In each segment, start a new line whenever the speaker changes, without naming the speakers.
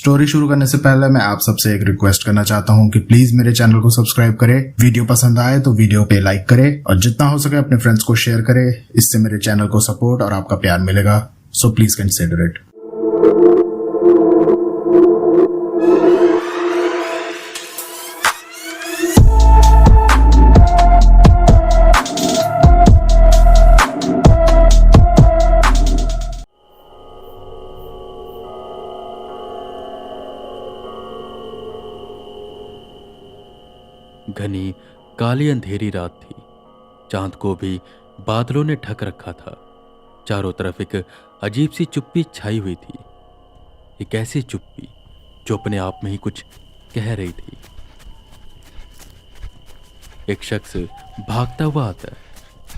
Story शुरू करने से पहले मैं आप सबसे एक रिक्वेस्ट करना चाहता हूँ कि प्लीज मेरे चैनल को सब्सक्राइब करें, वीडियो पसंद आए तो वीडियो पे लाइक करें और जितना हो सके अपने फ्रेंड्स को शेयर करें। इससे मेरे चैनल को सपोर्ट और आपका प्यार मिलेगा, सो प्लीज कंसिडर इट।
घनी काली अंधेरी रात थी। चांद को भी बादलों ने ढक रखा था। चारों तरफ एक अजीब सी चुप्पी छाई हुई थी, एक ऐसी चुप्पी जो अपने आप में ही कुछ कह रही थी। एक शख्स भागता हुआ आता है,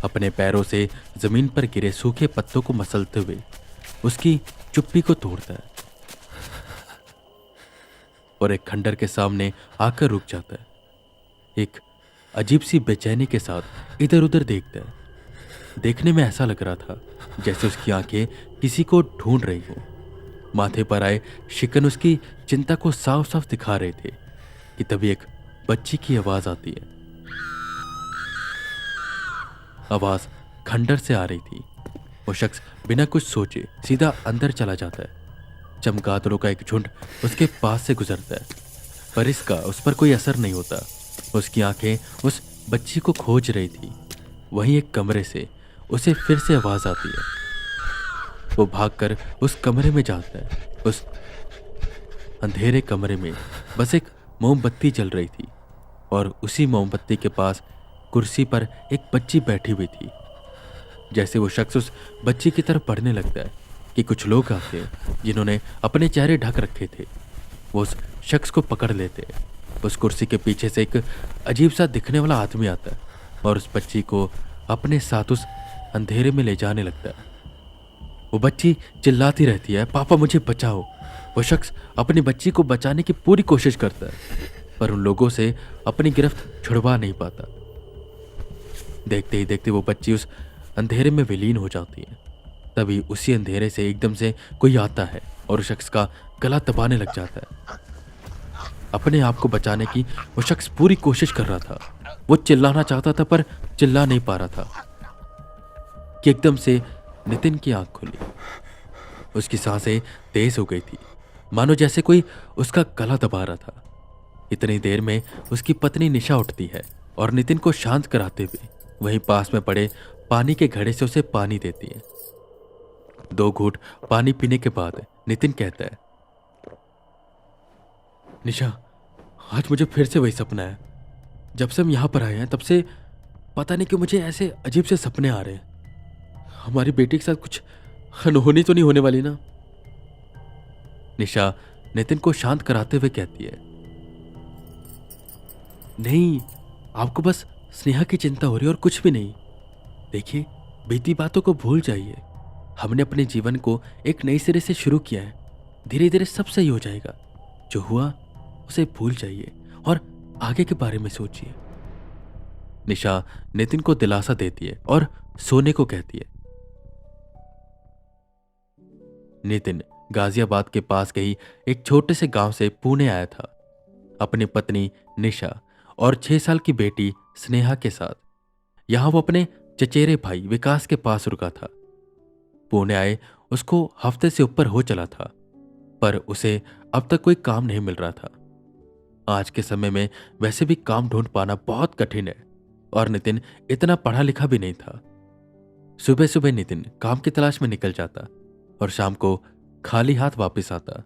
अपने पैरों से जमीन पर गिरे सूखे पत्तों को मसलते हुए उसकी चुप्पी को तोड़ता है और एक खंडर के सामने आकर रुक जाता है। एक अजीब सी बेचैनी के साथ इधर उधर देखता है। देखने में ऐसा लग रहा था जैसे उसकी आंखें किसी को ढूंढ रही हो। माथे पर आए शिकन उसकी चिंता को साफ साफ दिखा रहे थे कि तभी एक बच्ची की आवाज आती है। आवाज खंडर से आ रही थी। वो शख्स बिना कुछ सोचे सीधा अंदर चला जाता है। चमगादड़ों का एक झुंड उसके पास से गुजरता है, पर इसका उस पर कोई असर नहीं होता। उसकी आंखें उस बच्ची को खोज रही थी। वहीं एक कमरे से उसे फिर से आवाज आती है। वो भागकर उस कमरे में जाता है। उस अंधेरे कमरे में बस एक मोमबत्ती जल रही थी और उसी मोमबत्ती के पास कुर्सी पर एक बच्ची बैठी हुई थी। जैसे वो शख्स उस बच्ची की तरफ बढ़ने लगता है कि कुछ लोग आते हैं जिन्होंने अपने चेहरे ढक रखे थे। वो उस शख्स को पकड़ लेते हैं। उस कुर्सी के पीछे से एक अजीब सा दिखने वाला आदमी आता है और उस बच्ची को अपने साथ उस अंधेरे में ले जाने लगता है। वो बच्ची चिल्लाती रहती है, पापा मुझे बचाओ। वो शख्स अपनी बच्ची को बचाने की पूरी कोशिश करता है, पर उन लोगों से अपनी गिरफ्त छुड़वा नहीं पाता। देखते ही देखते वो बच्ची उस अंधेरे में विलीन हो जाती है। तभी उसी अंधेरे से एकदम से कोई आता है और उस शख्स का गला दबाने लग जाता है। अपने आप को बचाने की वो शख्स पूरी कोशिश कर रहा था। वो चिल्लाना चाहता था पर चिल्ला नहीं पा रहा था कि एकदम से नितिन की आंख खुली। उसकी सांसें तेज हो गई थी, मानो जैसे कोई उसका गला दबा रहा था। इतनी देर में उसकी पत्नी निशा उठती है और नितिन को शांत कराते हुए वहीं पास में पड़े पानी के घड़े से उसे पानी देती है। 2 घूंट पानी पीने के बाद नितिन कहता है, निशा, आज मुझे फिर से वही सपना है। जब से हम यहाँ पर आए हैं तब से पता नहीं क्यों मुझे ऐसे अजीब से सपने आ रहे हैं। हमारी बेटी के साथ कुछ अनहोनी तो नहीं होने वाली ना? निशा नितिन को शांत कराते हुए कहती है, नहीं, आपको बस स्नेहा की चिंता हो रही है और कुछ भी नहीं। देखिए, बीती बातों को भूल जाइए। हमने अपने जीवन को एक नई सिरे से शुरू किया है। धीरे धीरे सब सही हो जाएगा। जो हुआ उसे भूल जाइए और आगे के बारे में सोचिए। निशा नितिन को दिलासा देती है और सोने को कहती है। नितिन गाजियाबाद के पास कहीं एक छोटे से गांव से पुणे आया था, अपनी पत्नी निशा और 6 साल की बेटी स्नेहा के साथ। यहां वो अपने चचेरे भाई विकास के पास रुका था। पुणे आए उसको हफ्ते से ऊपर हो चला था, पर उसे अब तक कोई काम नहीं मिल रहा था। आज के समय में वैसे भी काम ढूंढ पाना बहुत कठिन है और नितिन इतना पढ़ा लिखा भी नहीं था। सुबह सुबह नितिन काम की तलाश में निकल जाता और शाम को खाली हाथ वापस आता।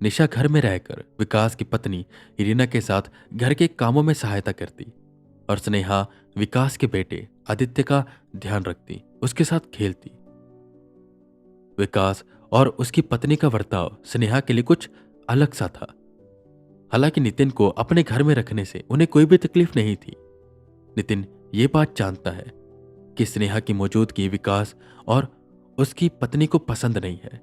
निशा घर में रहकर विकास की पत्नी इरीना के साथ घर के कामों में सहायता करती और स्नेहा विकास के बेटे आदित्य का ध्यान रखती, उसके साथ खेलती। विकास और उसकी पत्नी का बर्ताव स्नेहा के लिए कुछ अलग सा था। हालांकि नितिन को अपने घर में रखने से उन्हें कोई भी तकलीफ नहीं थी। नितिन ये बात जानता है कि स्नेहा की मौजूदगी विकास और उसकी पत्नी को पसंद नहीं है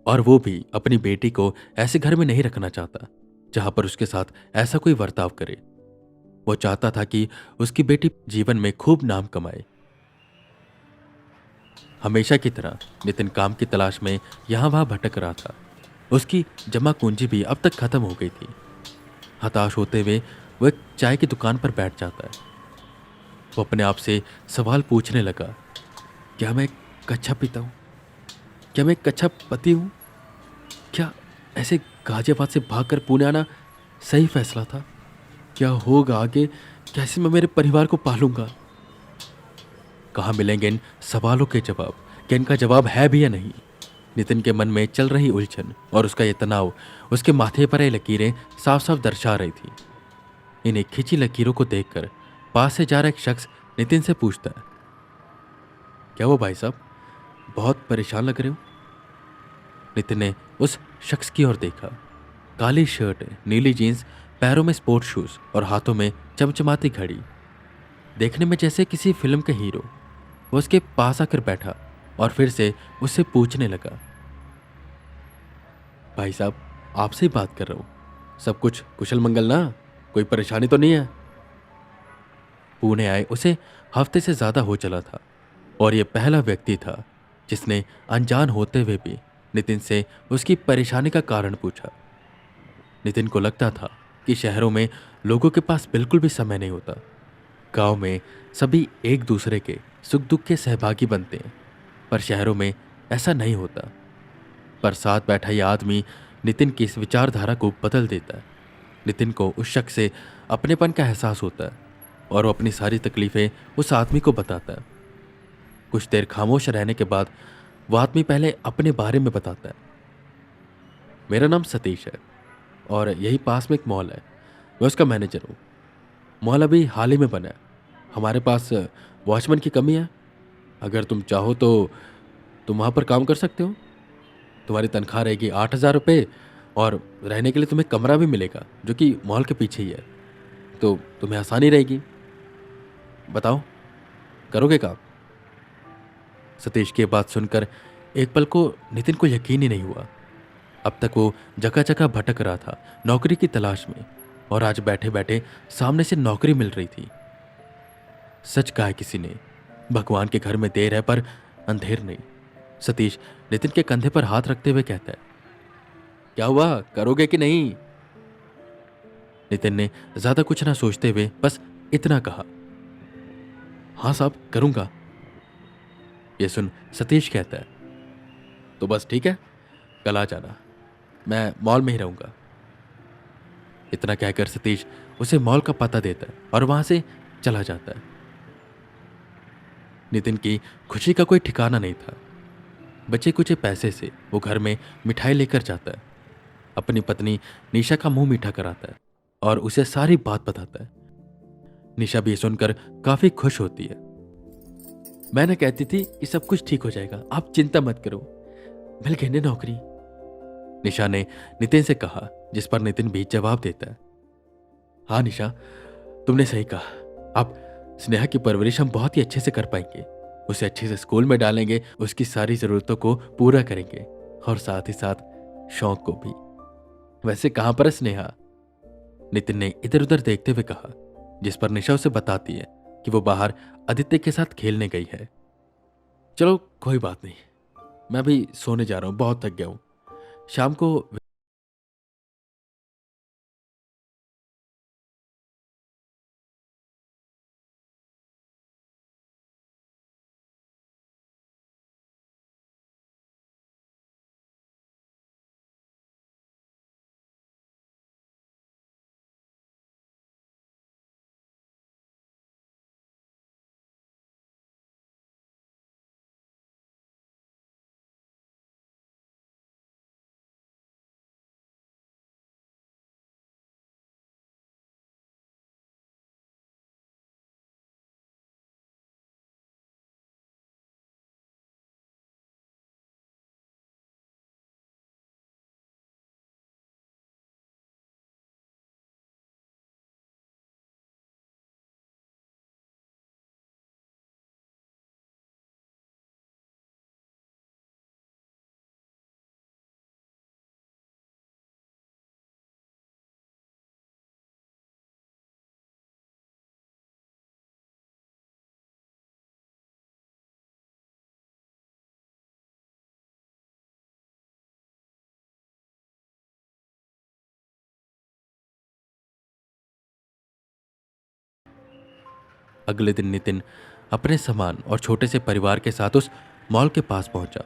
और वो भी अपनी बेटी को ऐसे घर में नहीं रखना चाहता जहां पर उसके साथ ऐसा कोई बर्ताव करे। वो चाहता था कि उसकी बेटी जीवन में खूब नाम कमाए। हमेशा की तरह नितिन काम की तलाश में यहां वहां भटक रहा था। उसकी जमा पूंजी भी अब तक खत्म हो गई थी। हताश होते हुए वो एक चाय की दुकान पर बैठ जाता है। वो अपने आप से सवाल पूछने लगा, क्या मैं कच्चा पीता हूँ? क्या मैं एक कच्चा पति हूँ? क्या ऐसे गाजियाबाद से भागकर पुणे आना सही फैसला था? क्या होगा आगे? कैसे मैं मेरे परिवार को पालूंगा? कहाँ मिलेंगे इन सवालों के जवाब? क्या इनका जवाब है भी या नहीं? नितिन के मन में चल रही उलझन और उसका ये तनाव उसके माथे पर ये लकीरें साफ साफ दर्शा रही थी। इन्हीं खिंची लकीरों को देखकर पास से जा रहा एक शख्स नितिन से पूछता है, क्या वो भाई साहब, बहुत परेशान लग रहे हो? नितिन ने उस शख्स की ओर देखा। काली शर्ट, नीली जीन्स, पैरों में स्पोर्ट शूज और हाथों में चमचमाती घड़ी। देखने में जैसे किसी फिल्म के हीरो। वो उसके पास आकर बैठा और फिर से उससे पूछने लगा, भाई साहब, आपसे ही बात कर रहा हूँ। सब कुछ कुशल मंगल ना? कोई परेशानी तो नहीं है? पुणे आए उसे हफ्ते से ज्यादा हो चला था और ये पहला व्यक्ति था जिसने अनजान होते हुए भी नितिन से उसकी परेशानी का कारण पूछा। नितिन को लगता था कि शहरों में लोगों के पास बिल्कुल भी समय नहीं होता। गांव में सभी एक दूसरे के सुख दुख के सहभागी बनते हैं, पर शहरों में ऐसा नहीं होता। पर साथ बैठा यह आदमी नितिन की इस विचारधारा को बदल देता है। नितिन को उस शख्स से अपनेपन का एहसास होता है और वो अपनी सारी तकलीफें उस आदमी को बताता है। कुछ देर खामोश रहने के बाद वो आदमी पहले अपने बारे में बताता है। मेरा नाम सतीश है और यही पास में एक मॉल है। मैं उसका मैनेजर हूँ। मॉल अभी हाल ही में बना है। हमारे पास वॉचमैन की कमी है। अगर तुम चाहो तो तुम वहाँ पर काम कर सकते हो। तुम्हारी तनख्वाह रहेगी 8,000 रुपये और रहने के लिए तुम्हें कमरा भी मिलेगा जो कि मॉल के पीछे ही है। तो तुम्हें आसानी रहेगी। बताओ, करोगे काम? सतीश की बात सुनकर एक पल को नितिन को यकीन ही नहीं हुआ। अब तक वो जगह जगह भटक रहा था नौकरी की तलाश में, और आज बैठे बैठे सामने से नौकरी मिल रही थी। सच कहा है किसी ने, भगवान के घर में देर है पर अंधेर नहीं। सतीश नितिन के कंधे पर हाथ रखते हुए कहता है, क्या हुआ, करोगे कि नहीं? नितिन ने ज्यादा कुछ ना सोचते हुए बस इतना कहा, हाँ साहब, करूंगा। ये सुन सतीश कहता है, तो बस ठीक है, कल आ जाना, मैं मॉल में ही रहूंगा। इतना कहकर सतीश उसे मॉल का पता देता है और वहां से चला जाता है। नितिन की खुशी का कोई ठिकाना नहीं था। बचे कुछ पैसे से वो घर में मिठाई लेकर जाता है। अपनी पत्नी निशा का मुंह मीठा कराता है और उसे सारी बात बताता है। निशा भी ये सुनकर काफी खुश होती है। मैंने कहती थी कि सब कुछ ठीक हो जाएगा, आप चिंता मत करो, मिल गई ना नौकरी। निशा ने नितिन से कहा, जिस पर नितिन भी जवाब देता है, हाँ निशा, तुमने सही कहा। अब स्नेहा की परवरिश हम बहुत ही अच्छे से कर पाएंगे। उसे अच्छे से स्कूल में डालेंगे, उसकी सारी जरूरतों को पूरा करेंगे और साथ ही साथ शौक को भी। वैसे कहां पर है स्नेहा? नितिन ने इधर उधर देखते हुए कहा, जिस पर निशा उसे बताती है कि वो बाहर आदित्य के साथ खेलने गई है। चलो कोई बात नहीं, मैं भी सोने जा रहा हूं, बहुत थक गया हूं। शाम को अगले दिन नितिन अपने सामान और छोटे से परिवार के साथ उस मॉल के पास पहुंचा।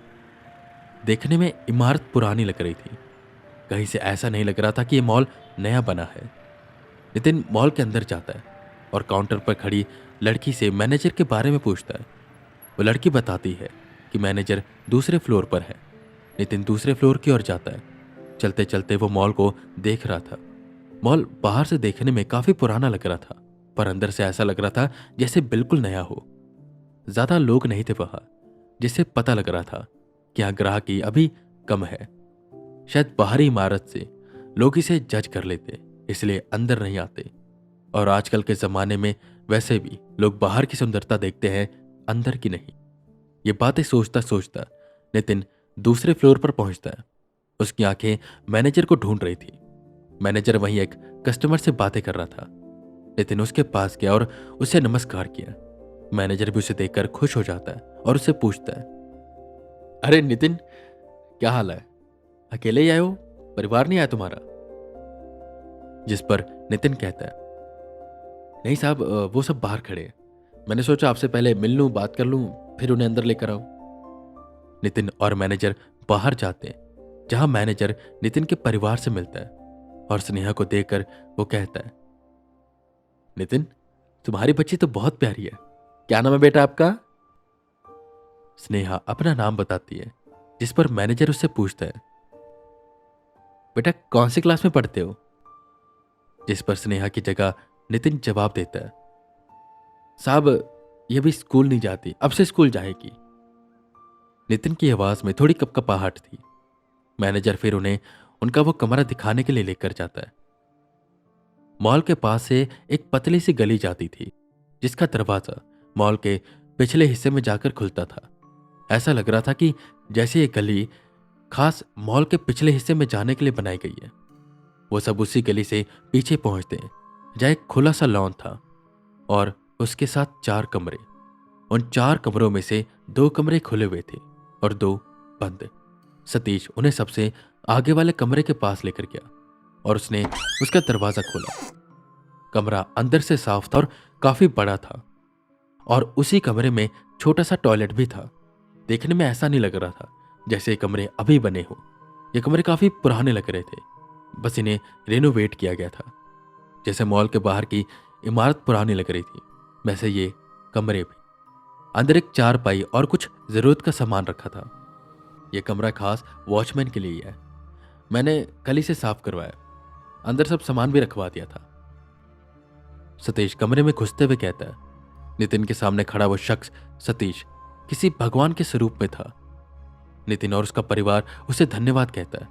देखने में इमारत पुरानी लग रही थी। कहीं से ऐसा नहीं लग रहा था कि ये मॉल नया बना है। नितिन मॉल के अंदर जाता है और काउंटर पर खड़ी लड़की से मैनेजर के बारे में पूछता है। वो लड़की बताती है कि मैनेजर दूसरे फ्लोर पर है। नितिन दूसरे फ्लोर की ओर जाता है। चलते चलते वो मॉल को देख रहा था। मॉल बाहर से देखने में काफी पुराना लग रहा था, पर अंदर से ऐसा लग रहा था जैसे बिल्कुल नया हो। ज्यादा लोग नहीं थे वहां, जिससे पता लग रहा था कि यहाँ ग्राहकी अभी कम है। शायद बाहरी इमारत से लोग इसे जज कर लेते, इसलिए अंदर नहीं आते। और आजकल के जमाने में वैसे भी लोग बाहर की सुंदरता देखते हैं, अंदर की नहीं। ये बातें सोचता सोचता नितिन दूसरे फ्लोर पर पहुंचता है। उसकी आंखें मैनेजर को ढूंढ रही थी। मैनेजर वहीं एक कस्टमर से बातें कर रहा था। नितिन उसके पास गया और उसे नमस्कार किया। मैनेजर भी उसे देखकर खुश हो जाता है और उससे पूछता है, अरे नितिन, क्या हाल है? अकेले ही आए हो? परिवार नहीं आया तुम्हारा? जिस पर नितिन कहता है, नहीं साहब, वो सब बाहर खड़े हैं। मैंने सोचा आपसे पहले मिल लूं, बात कर लूं, फिर उन्हें अंदर लेकर आऊं। नितिन और मैनेजर बाहर जाते हैं, जहां मैनेजर नितिन के परिवार से मिलता है और स्नेहा को देखकर वो कहता है, नितिन, तुम्हारी बच्ची तो बहुत प्यारी है। क्या नाम है बेटा आपका? स्नेहा अपना नाम बताती है, जिस पर मैनेजर उससे पूछता है, बेटा कौन सी क्लास में पढ़ते हो? जिस पर स्नेहा की जगह नितिन जवाब देता है, साहब ये भी स्कूल नहीं जाती, अब से स्कूल जाएगी। नितिन की आवाज में थोड़ी कपकपाहट थी। मैनेजर फिर उन्हें उनका वो कमरा दिखाने के लिए लेकर जाता है। मॉल के पास से एक पतली सी गली जाती थी, जिसका दरवाजा मॉल के पिछले हिस्से में जाकर खुलता था। ऐसा लग रहा था कि जैसे ये गली खास मॉल के पिछले हिस्से में जाने के लिए बनाई गई है। वो सब उसी गली से पीछे पहुंचते हैं, जहाँ एक खुला सा लॉन था और उसके साथ 4 कमरे। उन 4 कमरों में से 2 कमरे खुले हुए थे और 2 बंद। सतीश उन्हें सबसे आगे वाले कमरे के पास लेकर गया और उसने उसका दरवाजा खोला। कमरा अंदर से साफ था और काफी बड़ा था, और उसी कमरे में छोटा सा टॉयलेट भी था। देखने में ऐसा नहीं लग रहा था जैसे ये कमरे अभी बने हो। ये कमरे काफी पुराने लग रहे थे, बस इन्हें रेनोवेट किया गया था। जैसे मॉल के बाहर की इमारत पुरानी लग रही थी, वैसे ये कमरे भी। अंदर एक चारपाई और कुछ जरूरत का सामान रखा था। यह कमरा खास वॉचमैन के लिए ही है। मैंने कल ही से साफ करवाया, अंदर सब सामान भी रखवा दिया था। सतीश कमरे में घुसते हुए कहता है। नितिन के सामने खड़ा वो शख्स सतीश किसी भगवान के स्वरूप में था। नितिन और उसका परिवार उसे धन्यवाद कहता है।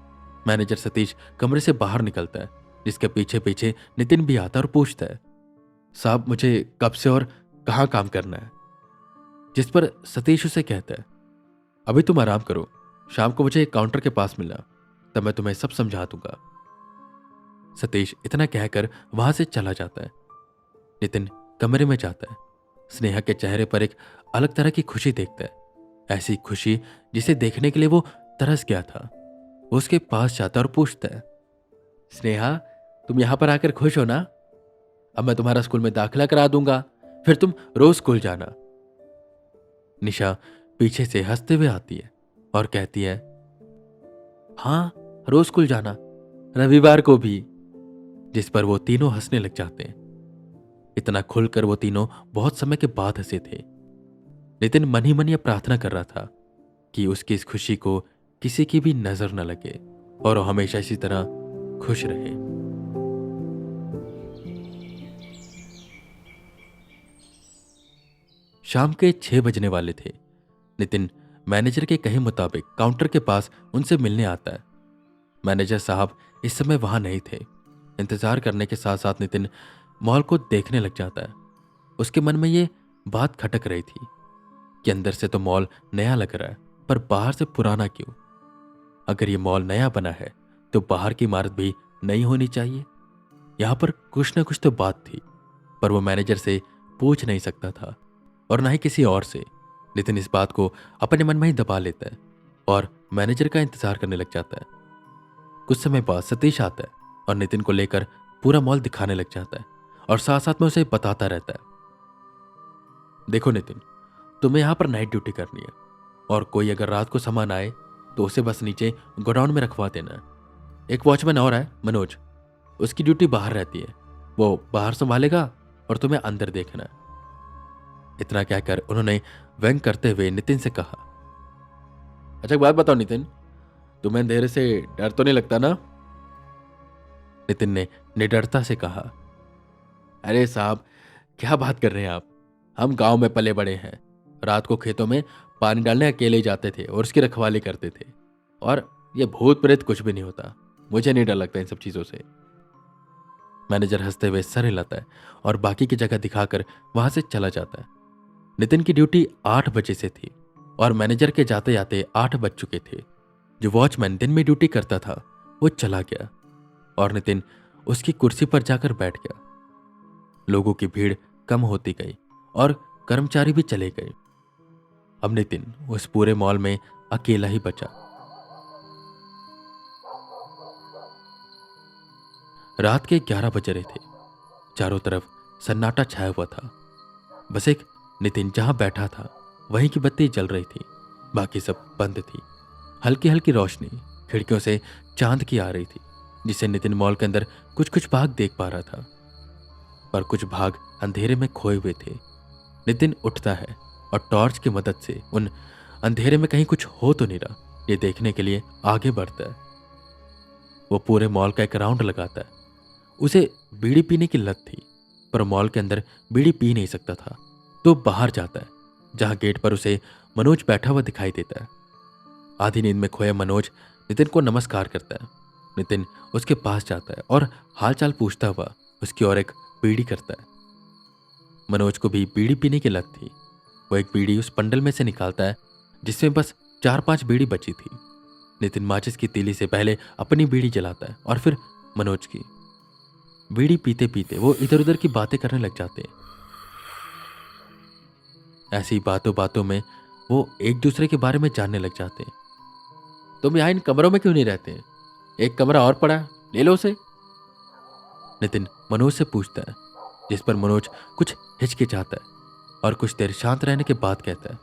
मैनेजर सतीश कमरे से बाहर निकलता है, जिसके पीछे पीछे नितिन भी आता है और पूछता है, साहब मुझे कब से और कहाँ काम करना है? जिस पर सतीश उसे कहता है, अभी तुम आराम करो, शाम को मुझे एक काउंटर के पास मिलना, तब मैं तुम्हें सब समझा दूंगा। सतीश इतना कहकर वहां से चला जाता है। नितिन कमरे में जाता है। स्नेहा के चेहरे पर एक अलग तरह की खुशी देखता है, ऐसी खुशी जिसे देखने के लिए वो तरस गया था। वो उसके पास जाता है और पूछता है, स्नेहा, तुम यहां पर आकर खुश हो ना? अब मैं तुम्हारा स्कूल में दाखिला करा दूंगा, फिर तुम रोज स्कूल जाना। निशा पीछे से हंसते हुए आती है और कहती है, हाँ रोज स्कूल जाना, रविवार को भी। जिस पर वो तीनों हंसने लग जाते हैं। इतना खुलकर वो तीनों बहुत समय के बाद हंसे थे। नितिन मन ही मन यह प्रार्थना कर रहा था कि उसकी इस खुशी को किसी की भी नजर न लगे और वो हमेशा इसी तरह खुश रहे। शाम के 6 बजने वाले थे। नितिन मैनेजर के कहे मुताबिक काउंटर के पास उनसे मिलने आता है। मैनेजर साहब इस समय वहां नहीं थे। इंतजार करने के साथ साथ नितिन मॉल को देखने लग जाता है। उसके मन में ये बात खटक रही थी कि अंदर से तो मॉल नया लग रहा है, पर बाहर से पुराना क्यों? अगर ये मॉल नया बना है तो बाहर की इमारत भी नई होनी चाहिए। यहां पर कुछ ना कुछ तो बात थी, पर वो मैनेजर से पूछ नहीं सकता था और ना ही किसी और से। नितिन इस बात को अपने मन में ही दबा लेता है और मैनेजर का इंतजार करने लग जाता है। कुछ समय बाद सतीश आता है और नितिन को लेकर पूरा मॉल दिखाने लग जाता है और साथ साथ में उसे बताता रहता है। देखो नितिन, तुम्हें यहाँ पर नाइट ड्यूटी करनी है और कोई अगर रात को सामान आए तो उसे बस नीचे गोडाउन में रखवा देना। एक वॉचमैन और है, मनोज, उसकी ड्यूटी बाहर रहती है, वो बाहर संभालेगा और तुम्हें अंदर देखना है। इतना कहकर उन्होंने व्यंग करते हुए नितिन से कहा। अच्छा एक बात बताओ नितिन, तुम्हें अंधेरे से डर तो नहीं लगता ना? नितिन ने निडरता से कहा। अरे साहब, क्या बात कर रहे हैं आप? हम गांव में पले बड़े हैं, रात को खेतों में पानी डालने अकेले ही जाते थे और उसकी रखवाली करते थे, और ये भूत प्रेत कुछ भी नहीं होता, मुझे नहीं डर लगता इन सब चीजों से। मैनेजर हंसते हुए सर हिलाता है और बाकी की जगह दिखाकर वहां से चला जाता है। नितिन की ड्यूटी 8 बजे से थी और मैनेजर के जाते जाते 8 बज चुके थे। जो वॉचमैन दिन में ड्यूटी करता था वो चला गया और नितिन उसकी कुर्सी पर जाकर बैठ गया। लोगों की भीड़ कम होती गई और कर्मचारी भी चले गए। अब नितिन उस पूरे मॉल में अकेला ही बचा। रात के 11 बज रहे थे। चारों तरफ सन्नाटा छाया हुआ था। बस एक नितिन जहां बैठा था वहीं की बत्ती जल रही थी, बाकी सब बंद थी। हल्की हल्की रोशनी खिड़कियों से चांद की आ रही थी, जिसे नितिन मॉल के अंदर कुछ कुछ भाग देख पा रहा था, पर कुछ भाग अंधेरे में खोए हुए थे। नितिन उठता है और टॉर्च की मदद से उन अंधेरे में कहीं कुछ हो तो नहीं रहा, ये देखने के लिए आगे बढ़ता है। वो पूरे मॉल का एक राउंड लगाता है। उसे बीड़ी पीने की लत थी, पर मॉल के अंदर बीड़ी पी नहीं सकता था, तो बाहर जाता है, जहां गेट पर उसे मनोज बैठा हुआ दिखाई देता है। आधी नींद में खोया मनोज नितिन को नमस्कार करता है। नितिन उसके पास जाता है और हालचाल पूछता हुआ उसकी ओर एक बीड़ी करता है। मनोज को भी बीड़ी पीने की लत थी। वो एक बीड़ी उस पंडल में से निकालता है जिसमें बस 4-5 बीड़ी बची थी। नितिन माचिस की तीली से पहले अपनी बीड़ी जलाता है और फिर मनोज की। बीड़ी पीते पीते वो इधर उधर की बातें करने लग जाते हैं। ऐसी बातों बातों में वो एक दूसरे के बारे में जानने लग जाते हैं। तुम यहाँ इन कमरों में क्यों नहीं रहते? एक कमरा और पड़ा है, ले लो उसे। नितिन मनोज से पूछता है, जिस पर मनोज कुछ हिचकिचाता है और कुछ देर शांत रहने के बाद कहता है,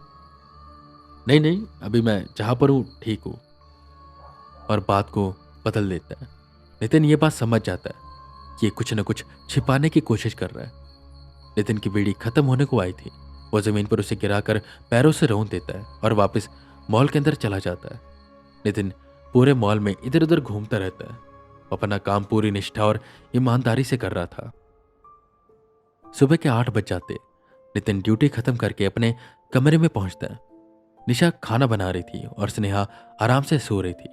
नहीं नहीं, अभी मैं जहां पर हूं ठीक हूं, और बात को बदल देता है। नितिन ये बात समझ जाता है कि ये कुछ न कुछ छिपाने की कोशिश कर रहा है। नितिन की बीड़ी खत्म होने को आई थी। वो जमीन पर उसे गिराकर पैरों से रौंद देता है और वापस मॉल के अंदर चला जाता है। नितिन पूरे मॉल में इधर उधर घूमता रहता है। अपना काम पूरी निष्ठा और ईमानदारी से कर रहा था। सुबह के 8 बज जाते नितिन ड्यूटी खत्म करके अपने कमरे में पहुंचता है। निशा खाना बना रही थी और स्नेहा आराम से सो रही थी।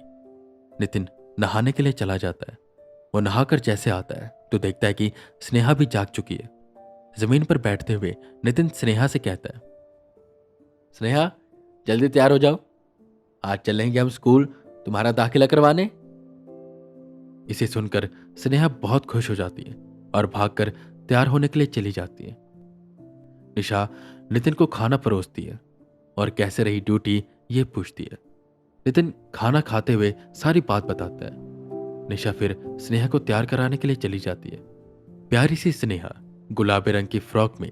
नितिन नहाने के लिए चला जाता है। वो नहाकर जैसे आता है तो देखता है कि स्नेहा भी जाग चुकी है। जमीन पर बैठते हुए नितिन स्नेहा से कहता है, स्नेहा जल्दी तैयार हो जाओ, आज चलेंगे हम स्कूल तुम्हारा दाखिला करवाने। इसे सुनकर स्नेहा बहुत खुश हो जाती है और भागकर तैयार होने के लिए चली जाती है। निशा नितिन को खाना परोसती है और कैसे रही ड्यूटी ये पूछती है। नितिन खाना खाते हुए सारी बात बताता है। निशा फिर स्नेहा को तैयार कराने के लिए चली जाती है। प्यारी सी स्नेहा गुलाबी रंग की फ्रॉक में,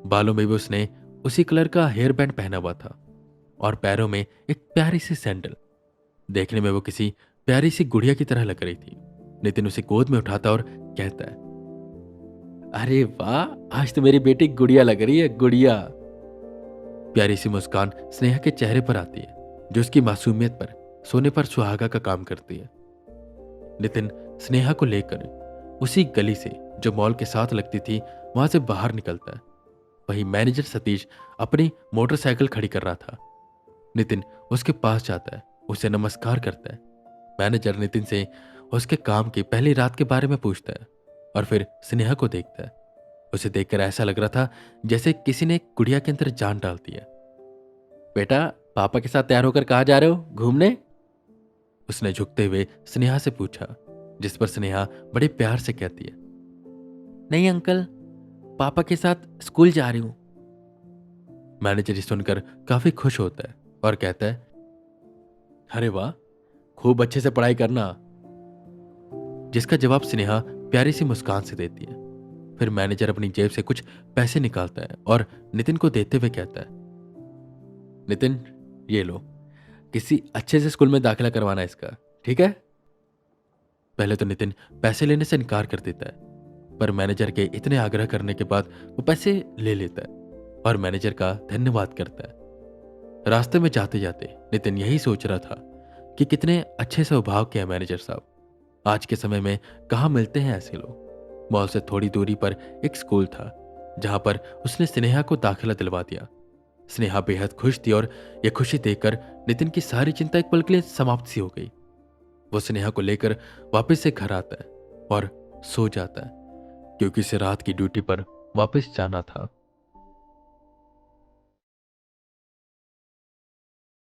बालों में भी उसने उसी कलर का हेयर बैंड पहना हुआ था और पैरों में एक प्यारी सी सैंडल। देखने में वो किसी प्यारी सी गुड़िया की तरह लग रही थी। नितिन उसे गोद में उठाता और कहता है, अरे वाह, आज तो मेरी बेटी गुड़िया लग रही है, गुड़िया। प्यारी सी मुस्कान स्नेहा के चेहरे पर आती है, जो उसकी मासूमियत पर सोने पर सुहागा का काम करती है। नितिन स्नेहा को लेकर उसी गली से जो मॉल के साथ लगती थी वहां से बाहर निकलता है। वहीं मैनेजर सतीश अपनी मोटरसाइकिल खड़ी कर रहा था। नितिन उसके पास जाता है, उसे नमस्कार करता है। मैनेजर नितिन से उसके काम की पहली रात के बारे में पूछता है और फिर स्नेहा को देखता है। उसे देखकर ऐसा लग रहा था जैसे किसी ने गुड़िया के अंदर जान डाल दी है। बेटा, पापा के साथ तैयार होकर कहाँ जा रहे हो, घूमने? उसने झुकते हुए स्नेहा से पूछा, जिस पर स्नेहा बड़े प्यार से कहती है, नहीं अंकल, पापा के साथ स्कूल जा रही हूं। मैनेजर सुनकर काफी खुश होता है और कहता है, अरे वाह, खूब अच्छे से पढ़ाई करना। जिसका जवाब स्नेहा प्यारी सी मुस्कान से देती है। फिर मैनेजर अपनी जेब से कुछ पैसे निकालता है और नितिन को देते हुए कहता है, नितिन, ये लो, किसी अच्छे से स्कूल में दाखिला करवाना है इसका, ठीक है? पहले तो नितिन पैसे लेने से इनकार कर देता है, पर मैनेजर के इतने आग्रह करने के बाद वो पैसे ले लेता है और मैनेजर का धन्यवाद करता है। रास्ते में जाते जाते नितिन यही सोच रहा था कि कितने अच्छे स्वभाव के हैं मैनेजर साहब। आज के समय में कहाँ मिलते हैं ऐसे लोग। मॉल से थोड़ी दूरी पर एक स्कूल था जहां पर उसने स्नेहा को दाखिला दिलवा दिया। स्नेहा बेहद खुश थी और यह खुशी देखकर नितिन की सारी चिंता एक पल के लिए समाप्त सी हो गई। वो स्नेहा को लेकर वापस से घर आता है और सो जाता है क्योंकि उसे रात की ड्यूटी पर वापस जाना था।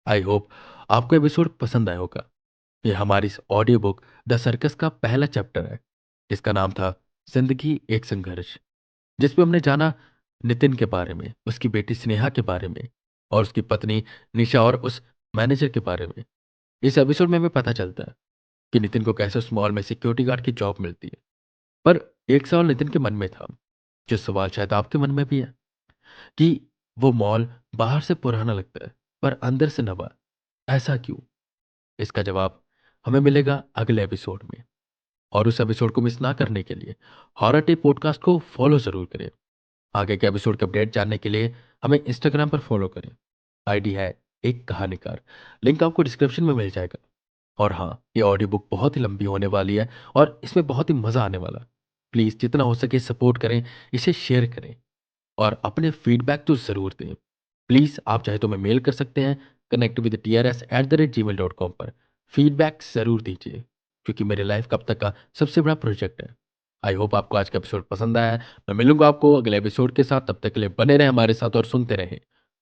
आई होप आपको एपिसोड पसंद आया होगा। ये हमारी इस ऑडियो बुक द सर्कस का पहला चैप्टर है जिसका नाम था जिंदगी एक संघर्ष, जिसमें हमने जाना नितिन के बारे में, उसकी बेटी स्नेहा के बारे में और उसकी पत्नी निशा और उस मैनेजर के बारे में। इस एपिसोड में हमें पता चलता है कि नितिन को कैसे उस मॉल में सिक्योरिटी गार्ड की जॉब मिलती है। पर एक सवाल नितिन के मन में था, जो सवाल शायद आपके मन में भी है, कि वो मॉल बाहर से पुराना लगता है पर अंदर से नवा, ऐसा क्यों? इसका जवाब हमें मिलेगा अगले एपिसोड में। और उस एपिसोड को मिस ना करने के लिए हॉरर टेप पॉडकास्ट को फॉलो जरूर करें। आगे के एपिसोड के अपडेट जानने के लिए हमें इंस्टाग्राम पर फॉलो करें। आईडी है एक कहानीकार, लिंक आपको डिस्क्रिप्शन में मिल जाएगा। और हाँ, ये ऑडियो बुक बहुत ही लंबी होने वाली है और इसमें बहुत ही मज़ा आने वाला है। प्लीज़ जितना हो सके सपोर्ट करें, इसे शेयर करें और अपने फीडबैक तो ज़रूर दें। प्लीज़ आप चाहे तो मैं मेल कर सकते हैं connect@trs@gmail.com पर। फीडबैक ज़रूर दीजिए क्योंकि मेरे लाइफ का अब तक का सबसे बड़ा प्रोजेक्ट है। आई होप आपको आज का एपिसोड पसंद आया है। मैं मिलूंगा आपको अगले एपिसोड के साथ, तब तक के लिए बने रहें हमारे साथ और सुनते रहें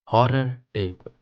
हॉरर टेप।